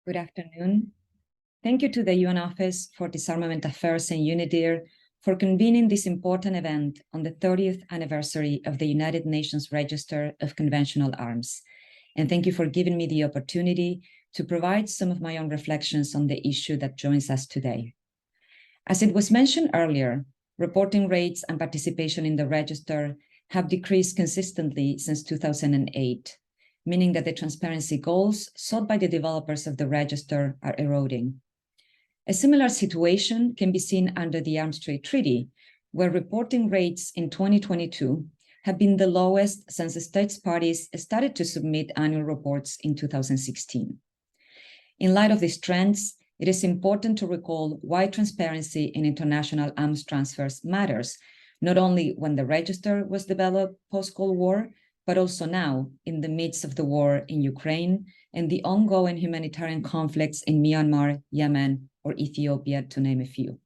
Good afternoon. Thank you to the UN Office for Disarmament Affairs and UNIDIR for convening this important event on the 30th anniversary of the United Nations Register of Conventional Arms. And thank you for giving me the opportunity to provide some of my own reflections on the issue that joins us today. As it was mentioned earlier, reporting rates and participation in the register have decreased consistently since 2008, meaning that the transparency goals sought by the developers of the register are eroding. A similar situation can be seen under the Arms Trade Treaty, where reporting rates in 2022 have been the lowest since the states parties started to submit annual reports in 2016. In light of these trends, it is important to recall why transparency in international arms transfers matters, not only when the register was developed post-Cold War, but also now in the midst of the war in Ukraine and the ongoing humanitarian conflicts in Myanmar, Yemen, or Ethiopia, to name a few.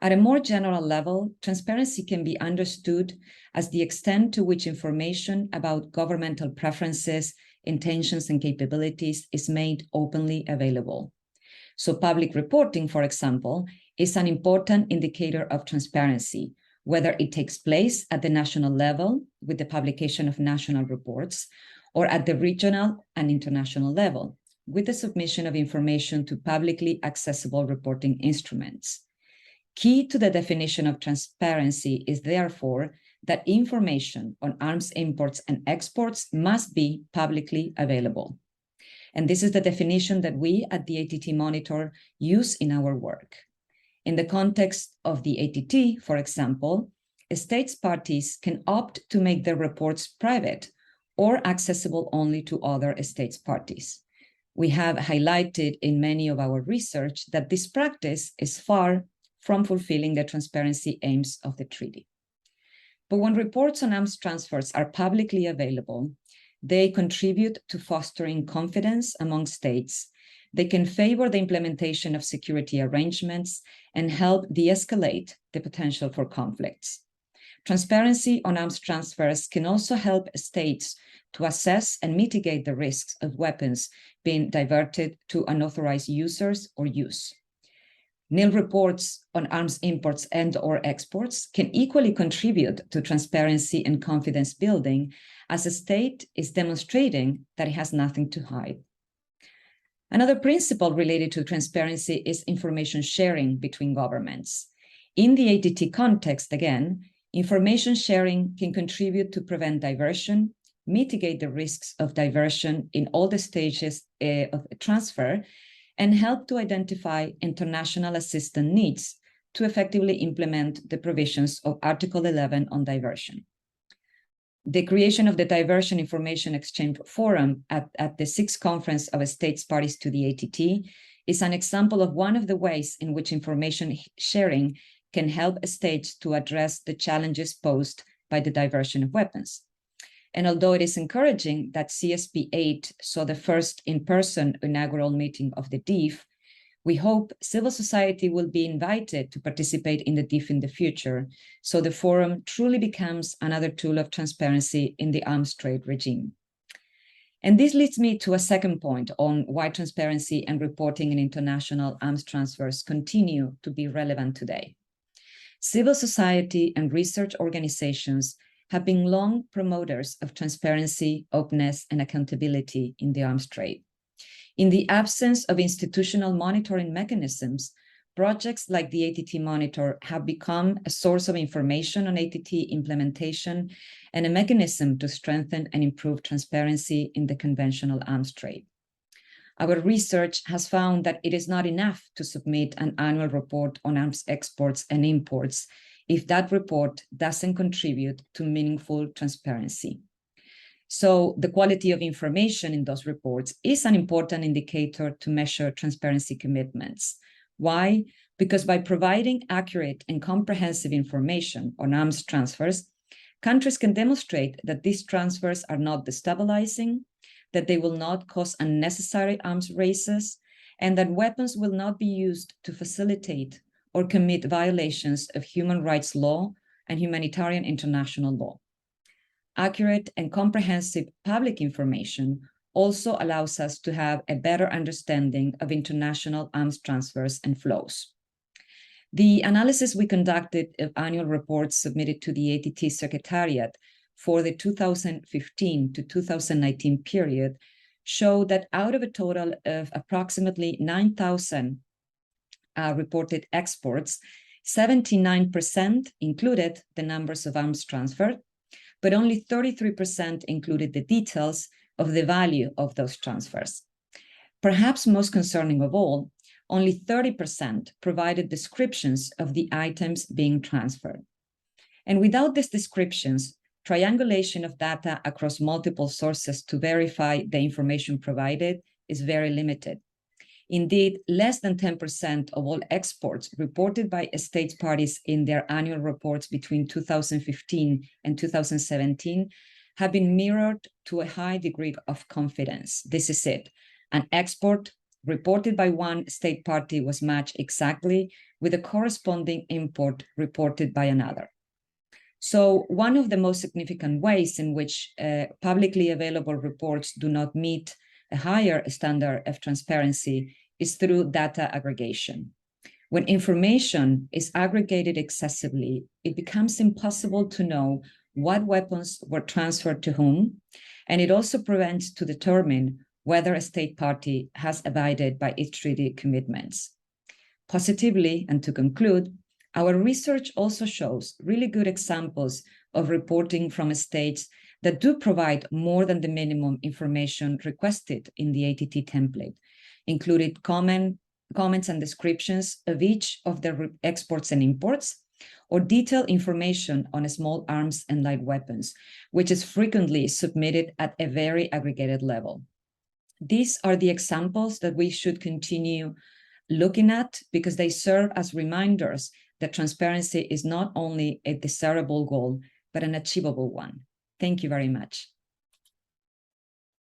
At a more general level, transparency can be understood as the extent to which information about governmental preferences, intentions, and capabilities is made openly available. So public reporting, for example, is an important indicator of transparency, whether it takes place at the national level with the publication of national reports, or at the regional and international level with the submission of information to publicly accessible reporting instruments. Key to the definition of transparency is therefore that information on arms imports and exports must be publicly available. And this is the definition that we at the ATT Monitor use in our work. In the context of the ATT, for example, states parties can opt to make their reports private or accessible only to other states parties. We have highlighted in many of our research that this practice is far from fulfilling the transparency aims of the treaty. But when reports on arms transfers are publicly available, they contribute to fostering confidence among states. They can favor the implementation of security arrangements and help de-escalate the potential for conflicts. Transparency on arms transfers can also help states to assess and mitigate the risks of weapons being diverted to unauthorized users or use. Nil reports on arms imports and/or exports can equally contribute to transparency and confidence building, as a state is demonstrating that it has nothing to hide. Another principle related to transparency is information sharing between governments. In the ATT context, again, information sharing can contribute to prevent diversion, mitigate the risks of diversion in all the stages of transfer, and help to identify international assistance needs to effectively implement the provisions of Article 11 on diversion. The creation of the Diversion Information Exchange Forum at the 6th Conference of States Parties to the ATT is an example of one of the ways in which information sharing can help states to address the challenges posed by the diversion of weapons. And although it is encouraging that CSP8 saw the first in-person inaugural meeting of the DIF, we hope civil society will be invited to participate in the DIF in the future, so the forum truly becomes another tool of transparency in the arms trade regime. And this leads me to a second point on why transparency and reporting in international arms transfers continue to be relevant today. Civil society and research organizations have been long promoters of transparency, openness, and accountability in the arms trade. In the absence of institutional monitoring mechanisms, projects like the ATT Monitor have become a source of information on ATT implementation and a mechanism to strengthen and improve transparency in the conventional arms trade. Our research has found that it is not enough to submit an annual report on arms exports and imports if that report doesn't contribute to meaningful transparency. So the quality of information in those reports is an important indicator to measure transparency commitments. Why? Because by providing accurate and comprehensive information on arms transfers, countries can demonstrate that these transfers are not destabilizing, that they will not cause unnecessary arms races, and that weapons will not be used to facilitate or commit violations of human rights law and humanitarian international law. Accurate and comprehensive public information also allows us to have a better understanding of international arms transfers and flows. The analysis we conducted of annual reports submitted to the ATT Secretariat for the 2015 to 2019 period showed that out of a total of approximately 9,000 reported exports, 79% included the numbers of arms transferred, but only 33% included the details of the value of those transfers. Perhaps most concerning of all, only 30% provided descriptions of the items being transferred. And without these descriptions, triangulation of data across multiple sources to verify the information provided is very limited. Indeed, less than 10% of all exports reported by state parties in their annual reports between 2015 and 2017 have been mirrored to a high degree of confidence. This is it. An export reported by one state party was matched exactly with a corresponding import reported by another. So one of the most significant ways in which publicly available reports do not meet a higher standard of transparency is through data aggregation. When information is aggregated excessively, it becomes impossible to know what weapons were transferred to whom, and it also prevents to determine whether a state party has abided by its treaty commitments. Positively, and to conclude, our research also shows really good examples of reporting from states that do provide more than the minimum information requested in the ATT template, including comments and descriptions of each of the exports and imports, or detailed information on small arms and light weapons, which is frequently submitted at a very aggregated level. These are the examples that we should continue looking at because they serve as reminders that transparency is not only a desirable goal, but an achievable one. Thank you very much.